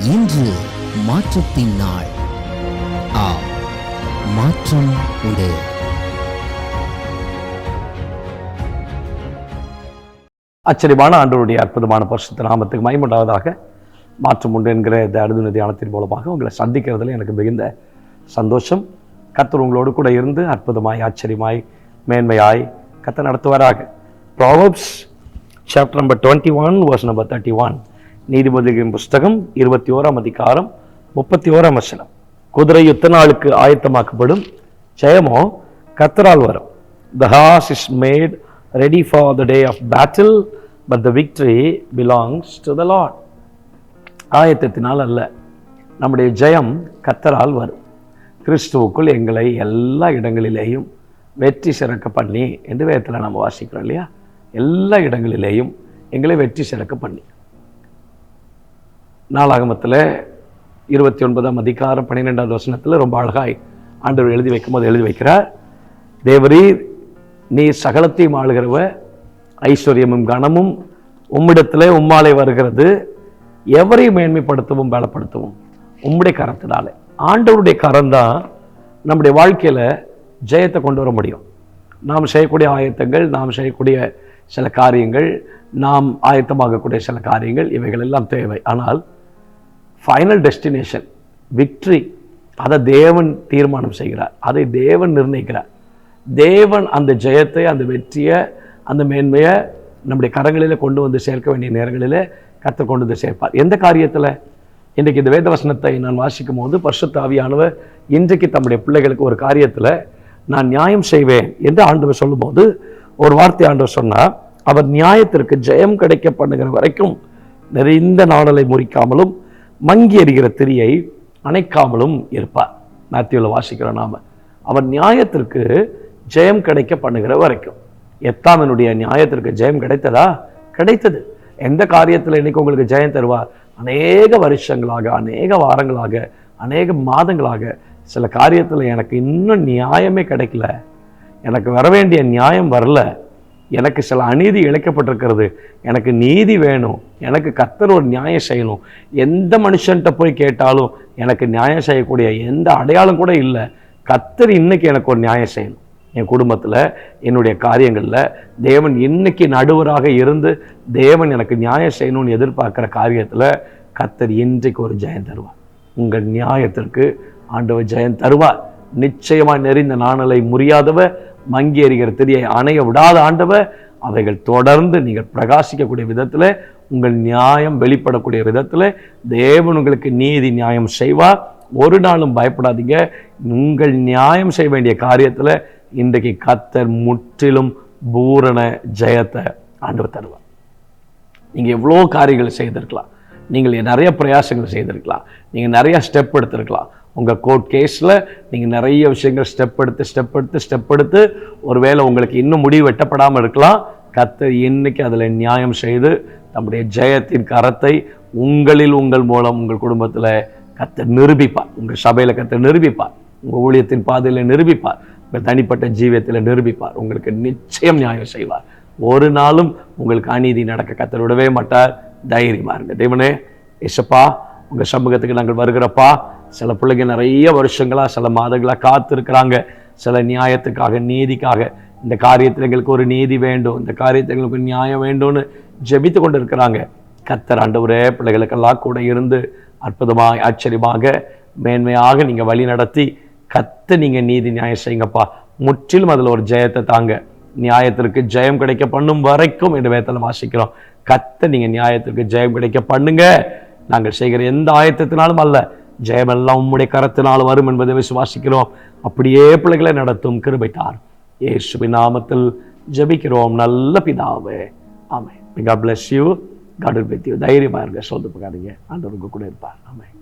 இன்று மாற்றத்தின் நாள். மாற்றம் உண்டு. ஆச்சரியமான ஆண்டவருடைய அற்புதமான பரிசுத்த நாமத்துக்கு மகிமையுண்டாவதாக. மாற்றம் உண்டு என்கிற இந்த அனுதின தியானத்தின் மூலமாக உங்களை சந்திக்கிறதுல எனக்கு மிகுந்த சந்தோஷம். கர்த்தர் உங்களோடு கூட இருந்து அற்புதமாய், ஆச்சரியமாய், மேன்மையாய் கர்த்தர் நடத்துவாராக. Proverbs chapter number 21 verse number 31. நீதிமொழிகளின் புஸ்தகம் 21ஆம் அதிகாரம் 31ஆம் வசனம். குதிரை யுத்த நாளுக்கு ஆயத்தமாக்கப்படும், ஜெயமோ கர்த்தரால் வரும். The horse is made ready for the day of battle, but the victory belongs to the Lord. ஆயத்தத்தினால் அல்ல, நம்முடைய ஜெயம் கர்த்தரால் வரும். கிறிஸ்துவுக்குள் எங்களை எல்லா இடங்களிலேயும் வெற்றி சிறக்க பண்ணி என்று வேதத்தில் நம்ம வாசிக்கிறோம் இல்லையா? எல்லா இடங்களிலேயும் எங்களை வெற்றி சிறக்க பண்ணி. நாளாகமத்தில் 29ஆம் அதிகாரம் 12வது வசனத்தில் ரொம்ப அழகாய் ஆண்டவர் எழுதி வைக்கிறார். தேவரீர் நீர் சகலத்தையும் ஆளுகிறவ, ஐஸ்வர்யமும் கனமும் உம்மிடத்திலே உம்மாலே வருகிறது. எவரையும் மேன்மைப்படுத்தவும் பலப்படுத்தவும் உம்முடைய கரத்தினாலே. ஆண்டவருடைய கரம் தான் நம்முடைய வாழ்க்கையில் ஜெயத்தை கொண்டு வர முடியும். நாம் செய்யக்கூடிய ஆயத்தங்கள், நாம் செய்யக்கூடிய சில காரியங்கள், நாம் ஆயத்தமாகக்கூடிய சில காரியங்கள், இவைகள் எல்லாம் தேவை. ஆனால் ஃபைனல் டெஸ்டினேஷன் விக்ட்ரி, அதை தேவன் தீர்மானம் செய்கிறார், அதை தேவன் நிர்ணயிக்கிறார். தேவன் அந்த ஜெயத்தை, அந்த வெற்றியை, அந்த மேன்மையை நம்முடைய கரங்களில் கொண்டு வந்து சேர்க்க வேண்டிய நேரங்களில் கர்த்தர் கொண்டு வந்து சேர்ப்பார். எந்த காரியத்தில்? இன்றைக்கு இந்த வேத வசனத்தை நான் வாசிக்கும் போது பரிசுத்த ஆவியானவர் இன்றைக்கு தம்முடைய பிள்ளைகளுக்கு ஒரு காரியத்தில் நான் நியாயம் செய்வேன் என்று ஆண்டவர் சொல்லும்போது ஒரு வார்த்தை ஆண்டவர் சொன்னார். அவர் நியாயத்திற்கு ஜெயம் கிடைக்க பண்ணுகிற வரைக்கும் நிறைந்த நாடலை முறிக்காமலும் மங்கி எறிகிற திரியை அணைக்காமலும் இருப்பார். மேத்யூவில் வாசிக்கிறோம் நாம. அவர் நியாயத்திற்கு ஜெயம் கிடைக்க பண்ணுகிற வரைக்கும். எத்தாமனுடைய நியாயத்திற்கு ஜெயம் கிடைத்ததா? கிடைத்தது. எந்த காரியத்தில் இன்னைக்கு உங்களுக்கு ஜெயம் தருவார்? அநேக வருஷங்களாக, அநேக வாரங்களாக, அநேக மாதங்களாக சில காரியத்தில் எனக்கு இன்னும் நியாயமே கிடைக்கல, எனக்கு வர வேண்டிய நியாயம் வரல, எனக்கு சில அநீதி இழைக்கப்பட்டிருக்கிறது, எனக்கு நீதி வேணும், எனக்கு கர்த்தர் ஒரு நியாயம் செய்யணும். எந்த மனுஷன்கிட்ட போய் கேட்டாலும் எனக்கு நியாயம் செய்யக்கூடிய எந்த அடையாளம் கூட இல்லை. கர்த்தர் இன்னைக்கு எனக்கு ஒரு நியாயம் செய்யணும். என் குடும்பத்தில், என்னுடைய காரியங்களில் தேவன் இன்னைக்கு நடுவராக இருந்து தேவன் எனக்கு நியாயம் செய்யணும்னு எதிர்பார்க்குற காரியத்தில் கர்த்தர் இன்றைக்கு ஒரு ஜெயம் தருவார். உங்கள் நியாயத்திற்கு ஆண்டவர் ஜெயம் தருவார். நிச்சயமாக நெறிந்த நாணலை முறியாதவ, மங்கி எறிகிற திரியை அணைய விடாத ஆண்டவர், அவைகள் தொடர்ந்து நீங்கள் பிரகாசிக்கக்கூடிய விதத்தில், உங்கள் நியாயம் வெளிப்படக்கூடிய விதத்தில் தேவன் உங்களுக்கு நீதி நியாயம் செய்வார். ஒரு நாளும் பயப்படாதீங்க. உங்கள் நியாயம் செய்ய வேண்டிய காரியத்தில் இன்றைக்கு கர்த்தர் முற்றிலும் பூரண ஜெயத்தை ஆண்டவர் தருவார். நீங்கள் எவ்வளோ காரியங்கள் செய்திருக்கலாம், நீங்கள் நிறைய பிரயாசங்கள் செய்திருக்கலாம், நீங்கள் நிறைய ஸ்டெப் எடுத்திருக்கலாம். உங்கள் கோர்ட் கேஸில் நீங்கள் நிறைய விஷயங்கள் ஸ்டெப் எடுத்து ஒருவேளை உங்களுக்கு இன்னும் முடிவு வெட்டப்படாமல் இருக்கலாம். கர்த்தர் இன்னைக்கு அதில் நியாயம் செய்து நம்முடைய ஜெயத்தின் கரத்தை உங்களில், உங்கள் மூலம், உங்கள் குடும்பத்தில் கர்த்தர் நிரூபிப்பார். உங்கள் சபையில் கர்த்தர் நிரூபிப்பார். உங்கள் ஊழியத்தின் பாதையில் நிரூபிப்பார். உங்கள் தனிப்பட்ட ஜீவியத்தில் நிரூபிப்பார். உங்களுக்கு நிச்சயம் நியாயம் செய்வார். ஒரு நாளும் உங்களுக்கு அநீதி நடக்க கர்த்தர் விடவே மாட்டார். தைரியமா இருங்க. தேவனே, ஏசப்பா, உங்கள் சமூகத்துக்கு நாங்கள் வருகிறப்பா. சில பிள்ளைங்க நிறைய வருஷங்களாக, சில மாதங்களாக காத்திருக்கிறாங்க சில நியாயத்துக்காக, நீதிக்காக. இந்த காரியத்தில் எங்களுக்கு ஒரு நீதி வேண்டும், இந்த காரியத்தில் எங்களுக்கு நியாயம் வேண்டும்னு ஜெபித்து கொண்டு இருக்கிறாங்க. கர்த்தர் ஆண்டவரே பிள்ளைகளுக்கெல்லாம் கூட இருந்து அற்புதமாக, ஆச்சரியமாக, மேன்மையாக நீங்கள் வழி நடத்தி கர்த்தர் நீங்கள் நீதி நியாயம் செய்யுங்கப்பா. முற்றிலும் அதில் ஒரு ஜெயத்தை தாங்க. நியாயத்திற்கு ஜெயம் கிடைக்க பண்ணும் வரைக்கும் என்று வேதத்தில் வாசிக்கிறோம். கர்த்தர் நீங்கள் நியாயத்திற்கு ஜெயம் கிடைக்க பண்ணுங்க. நாங்கள் செய்கிற எந்த ஆயத்தத்தினாலும் அல்ல, ஜெயமெல்லாம் உம்முடைய கரத்தினால் வரும் என்பதை விசுவாசிக்கிறோம். அப்படியே பிள்ளைகளை நடத்தும் கிருபை தார். இயேசுவின் நாமத்தில் ஜெபிக்கிறோம் நல்ல பிதாவே, ஆமென். God bless you. God will be with you. தைரியமாக இருங்க, சோர்ந்து போகாதீங்க. ஆண்டவர் உங்க கூட இருப்பார். ஆமென்.